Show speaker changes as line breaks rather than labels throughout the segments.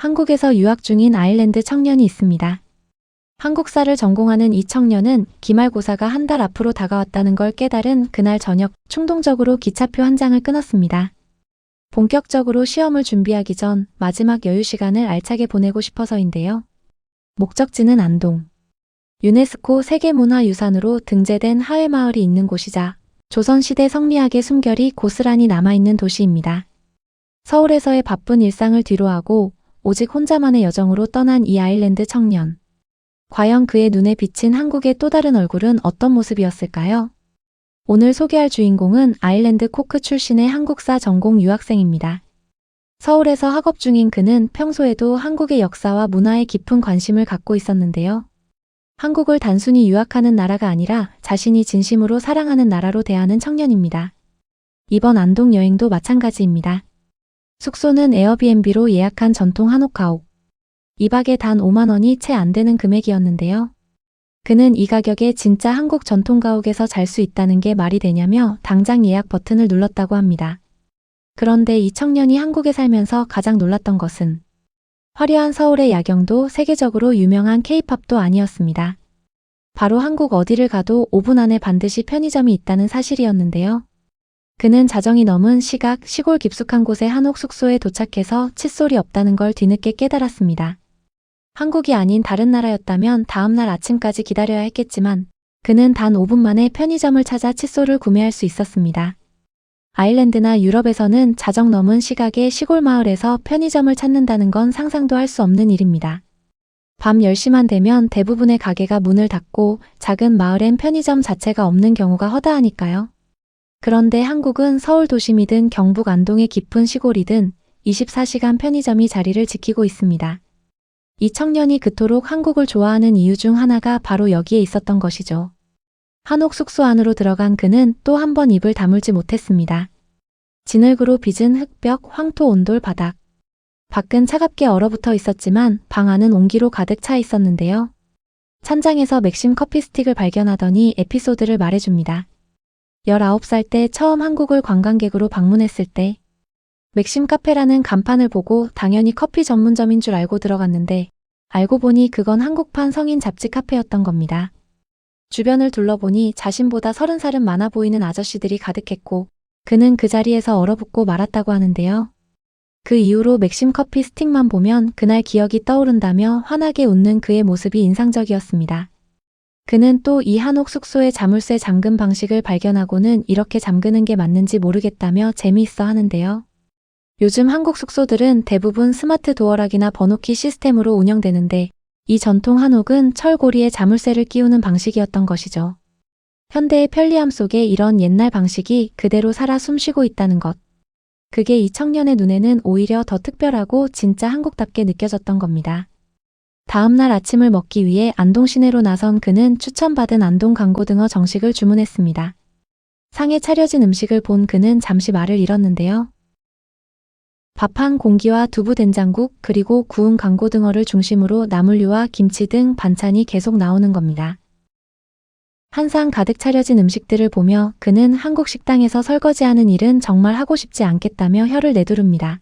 한국에서 유학 중인 아일랜드 청년이 있습니다. 한국사를 전공하는 이 청년은 기말고사가 한 달 앞으로 다가왔다는 걸 깨달은 그날 저녁 충동적으로 기차표 한 장을 끊었습니다. 본격적으로 시험을 준비하기 전 마지막 여유 시간을 알차게 보내고 싶어서인데요. 목적지는 안동. 유네스코 세계문화유산으로 등재된 하회마을이 있는 곳이자 조선시대 성리학의 숨결이 고스란히 남아있는 도시입니다. 서울에서의 바쁜 일상을 뒤로하고 오직 혼자만의 여정으로 떠난 이 아일랜드 청년. 과연 그의 눈에 비친 한국의 또 다른 얼굴은 어떤 모습이었을까요? 오늘 소개할 주인공은 아일랜드 코크 출신의 한국사 전공 유학생입니다. 서울에서 학업 중인 그는 평소에도 한국의 역사와 문화에 깊은 관심을 갖고 있었는데요. 한국을 단순히 유학하는 나라가 아니라 자신이 진심으로 사랑하는 나라로 대하는 청년입니다. 이번 안동 여행도 마찬가지입니다. 숙소는 에어비앤비로 예약한 전통 한옥 가옥. 2박에 단 5만 원이 채 안 되는 금액이었는데요. 그는 이 가격에 진짜 한국 전통 가옥에서 잘 수 있다는 게 말이 되냐며 당장 예약 버튼을 눌렀다고 합니다. 그런데 이 청년이 한국에 살면서 가장 놀랐던 것은 화려한 서울의 야경도 세계적으로 유명한 K-팝도 아니었습니다. 바로 한국 어디를 가도 5분 안에 반드시 편의점이 있다는 사실이었는데요. 그는 자정이 넘은 시각 시골 깊숙한 곳의 한옥 숙소에 도착해서 칫솔이 없다는 걸 뒤늦게 깨달았습니다. 한국이 아닌 다른 나라였다면 다음날 아침까지 기다려야 했겠지만 그는 단 5분 만에 편의점을 찾아 칫솔을 구매할 수 있었습니다. 아일랜드나 유럽에서는 자정 넘은 시각에 시골 마을에서 편의점을 찾는다는 건 상상도 할 수 없는 일입니다. 밤 10시만 되면 대부분의 가게가 문을 닫고 작은 마을엔 편의점 자체가 없는 경우가 허다하니까요. 그런데 한국은 서울 도심이든 경북 안동의 깊은 시골이든 24시간 편의점이 자리를 지키고 있습니다. 이 청년이 그토록 한국을 좋아하는 이유 중 하나가 바로 여기에 있었던 것이죠. 한옥 숙소 안으로 들어간 그는 또 한 번 입을 다물지 못했습니다. 진흙으로 빚은 흙벽, 황토 온돌 바닥. 밖은 차갑게 얼어붙어 있었지만 방 안은 온기로 가득 차 있었는데요. 찬장에서 맥심 커피 스틱을 발견하더니 에피소드를 말해줍니다. 19살 때 처음 한국을 관광객으로 방문했을 때 맥심 카페라는 간판을 보고 당연히 커피 전문점인 줄 알고 들어갔는데 알고 보니 그건 한국판 성인 잡지 카페였던 겁니다. 주변을 둘러보니 자신보다 30살은 많아 보이는 아저씨들이 가득했고 그는 그 자리에서 얼어붙고 말았다고 하는데요. 그 이후로 맥심 커피 스틱만 보면 그날 기억이 떠오른다며 환하게 웃는 그의 모습이 인상적이었습니다. 그는 또 이 한옥 숙소의 자물쇠 잠금 방식을 발견하고는 이렇게 잠그는 게 맞는지 모르겠다며 재미있어 하는데요. 요즘 한국 숙소들은 대부분 스마트 도어락이나 번호키 시스템으로 운영되는데 이 전통 한옥은 철고리에 자물쇠를 끼우는 방식이었던 것이죠. 현대의 편리함 속에 이런 옛날 방식이 그대로 살아 숨쉬고 있다는 것. 그게 이 청년의 눈에는 오히려 더 특별하고 진짜 한국답게 느껴졌던 겁니다. 다음날 아침을 먹기 위해 안동 시내로 나선 그는 추천받은 안동 강고등어 정식을 주문했습니다. 상에 차려진 음식을 본 그는 잠시 말을 잃었는데요. 밥 한 공기와 두부 된장국 그리고 구운 강고등어를 중심으로 나물류와 김치 등 반찬이 계속 나오는 겁니다. 한 상 가득 차려진 음식들을 보며 그는 한국 식당에서 설거지하는 일은 정말 하고 싶지 않겠다며 혀를 내두릅니다.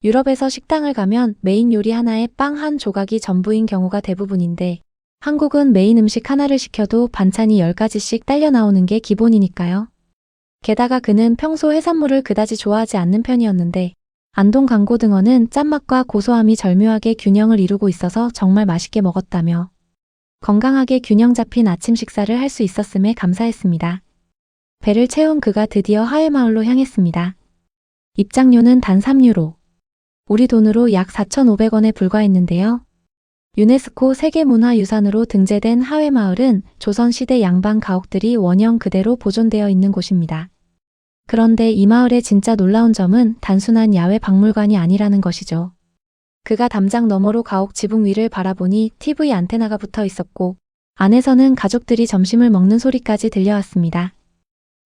유럽에서 식당을 가면 메인 요리 하나에 빵 한 조각이 전부인 경우가 대부분인데 한국은 메인 음식 하나를 시켜도 반찬이 10가지씩 딸려 나오는 게 기본이니까요. 게다가 그는 평소 해산물을 그다지 좋아하지 않는 편이었는데 안동 강고등어는 짠맛과 고소함이 절묘하게 균형을 이루고 있어서 정말 맛있게 먹었다며 건강하게 균형 잡힌 아침 식사를 할 수 있었음에 감사했습니다. 배를 채운 그가 드디어 하회마을로 향했습니다. 입장료는 단 3유로. 우리 돈으로 약 4,500원에 불과했는데요. 유네스코 세계문화유산으로 등재된 하회마을은 조선시대 양반 가옥들이 원형 그대로 보존되어 있는 곳입니다. 그런데 이 마을의 진짜 놀라운 점은 단순한 야외 박물관이 아니라는 것이죠. 그가 담장 너머로 가옥 지붕 위를 바라보니 TV 안테나가 붙어 있었고 안에서는 가족들이 점심을 먹는 소리까지 들려왔습니다.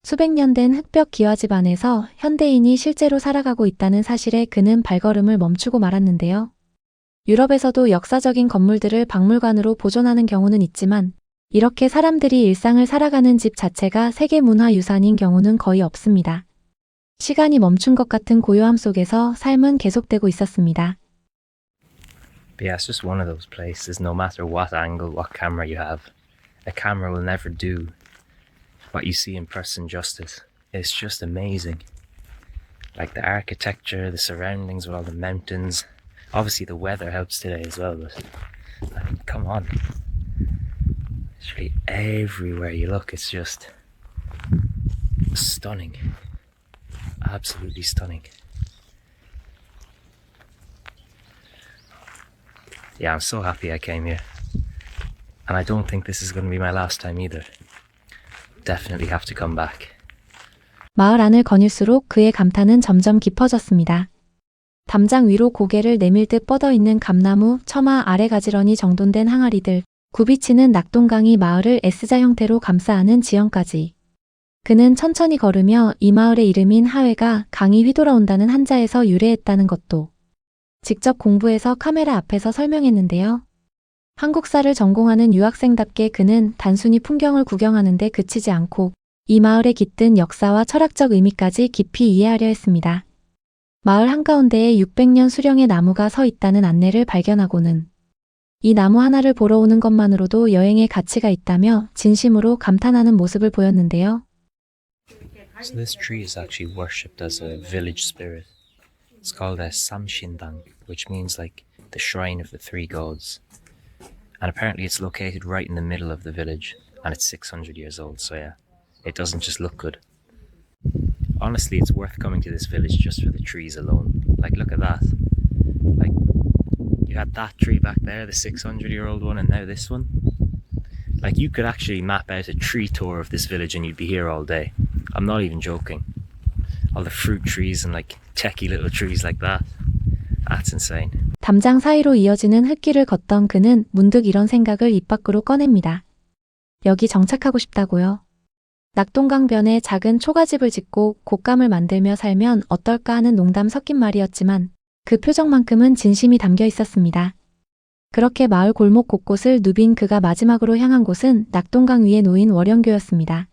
수백 년 된 흑벽 기와집 안에서 현대인이 실제로 살아가고 있다는 사실에 그는 발걸음을 멈추고 말았는데요. 유럽에서도 역사적인 건물들을 박물관으로 보존하는 경우는 있지만 이렇게 사람들이 일상을 살아가는 집 자체가 세계문화유산인 경우는 거의 없습니다. 시간이 멈춘 것 같은 고요함 속에서 삶은 계속되고 있었습니다.
But yeah, it's just one of those places, no matter what angle, what camera you have. A camera will never do what you see in person justice. It's just amazing. Like the architecture, the surroundings with all the mountains. Obviously the weather helps today as well, but I mean, come on. Literally everywhere you look, it's just stunning. Absolutely stunning. Yeah, I'm so happy I came here. And I don't think this is going to be my last time either. Definitely have to come back.
마을 안을 거닐수록 그의 감탄은 점점 깊어졌습니다. 담장 위로 고개를 내밀듯 뻗어있는 감나무, 처마 아래 가지런히 정돈된 항아리들, 굽이치는 낙동강이 마을을 S자 형태로 감싸안은 지형까지. 그는 천천히 걸으며 이 마을의 이름인 하회가 강이 휘돌아온다는 한자에서 유래했다는 것도 직접 공부해서 카메라 앞에서 설명했는데요. 한국사를 전공하는 유학생답게 그는 단순히 풍경을 구경하는데 그치지 않고 이 마을의 깃든 역사와 철학적 의미까지 깊이 이해하려 했습니다. 마을 한가운데에 600년 수령의 나무가 서 있다는 안내를 발견하고는 이 나무 하나를 보러 오는 것만으로도 여행의 가치가 있다며 진심으로 감탄하는 모습을 보였는데요.
So this tree is actually worshipped as a village spirit. It's called a Samshindang, which means like the shrine of the three gods. And apparently it's located right in the middle of the village, and it's 600 years old, so yeah, it doesn't just look good. Honestly, it's worth coming to this village just for the trees alone. Like, look at that. Like, you had that tree back there, the 600-year-old one, and now this one. Like, you could actually map out a tree tour of this village and you'd be here all day. I'm not even joking. All the fruit trees and like techie little trees like that. That's insane.
담장 사이로 이어지는 흙길을 걷던 그는 문득 이런 생각을 입 밖으로 꺼냅니다. 여기 정착하고 싶다고요. 낙동강변에 작은 초가집을 짓고 곶감을 만들며 살면 어떨까 하는 농담 섞인 말이었지만 그 표정만큼은 진심이 담겨 있었습니다. 그렇게 마을 골목 곳곳을 누빈 그가 마지막으로 향한 곳은 낙동강 위에 놓인 월영교였습니다.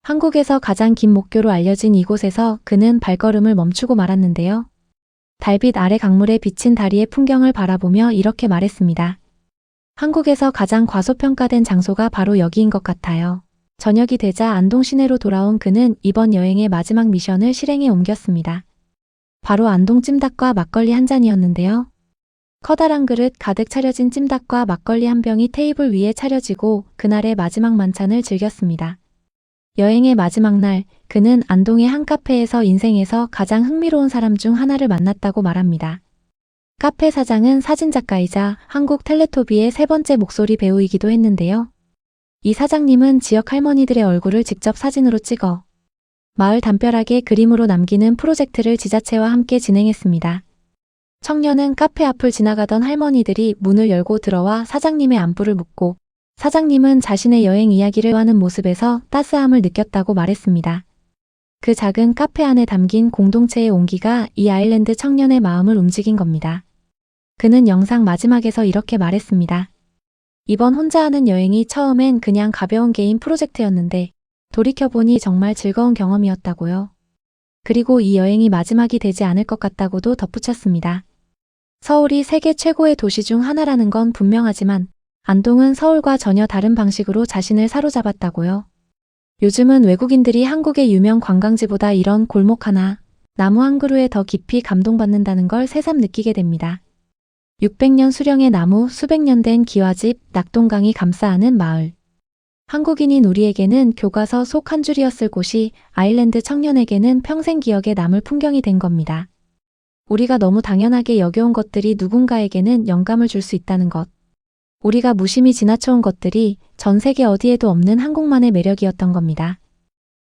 한국에서 가장 긴 목교로 알려진 이곳에서 그는 발걸음을 멈추고 말았는데요. 달빛 아래 강물에 비친 다리의 풍경을 바라보며 이렇게 말했습니다. 한국에서 가장 과소평가된 장소가 바로 여기인 것 같아요. 저녁이 되자 안동 시내로 돌아온 그는 이번 여행의 마지막 미션을 실행에 옮겼습니다. 바로 안동 찜닭과 막걸리 한 잔이었는데요. 커다란 그릇 가득 차려진 찜닭과 막걸리 한 병이 테이블 위에 차려지고 그날의 마지막 만찬을 즐겼습니다. 여행의 마지막 날, 그는 안동의 한 카페에서 인생에서 가장 흥미로운 사람 중 하나를 만났다고 말합니다. 카페 사장은 사진작가이자 한국 텔레토비의 세 번째 목소리 배우이기도 했는데요. 이 사장님은 지역 할머니들의 얼굴을 직접 사진으로 찍어 마을 담벼락에 그림으로 남기는 프로젝트를 지자체와 함께 진행했습니다. 청년은 카페 앞을 지나가던 할머니들이 문을 열고 들어와 사장님의 안부를 묻고 사장님은 자신의 여행 이야기를 하는 모습에서 따스함을 느꼈다고 말했습니다. 그 작은 카페 안에 담긴 공동체의 온기가 이 아일랜드 청년의 마음을 움직인 겁니다. 그는 영상 마지막에서 이렇게 말했습니다. 이번 혼자 하는 여행이 처음엔 그냥 가벼운 개인 프로젝트였는데 돌이켜보니 정말 즐거운 경험이었다고요. 그리고 이 여행이 마지막이 되지 않을 것 같다고도 덧붙였습니다. 서울이 세계 최고의 도시 중 하나라는 건 분명하지만 안동은 서울과 전혀 다른 방식으로 자신을 사로잡았다고요. 요즘은 외국인들이 한국의 유명 관광지보다 이런 골목 하나, 나무 한 그루에 더 깊이 감동받는다는 걸 새삼 느끼게 됩니다. 600년 수령의 나무, 수백 년 된 기와집, 낙동강이 감싸안은 마을. 한국인인 우리에게는 교과서 속 한 줄이었을 곳이 아일랜드 청년에게는 평생 기억에 남을 풍경이 된 겁니다. 우리가 너무 당연하게 여겨온 것들이 누군가에게는 영감을 줄 수 있다는 것. 우리가 무심히 지나쳐온 것들이 전 세계 어디에도 없는 한국만의 매력이었던 겁니다.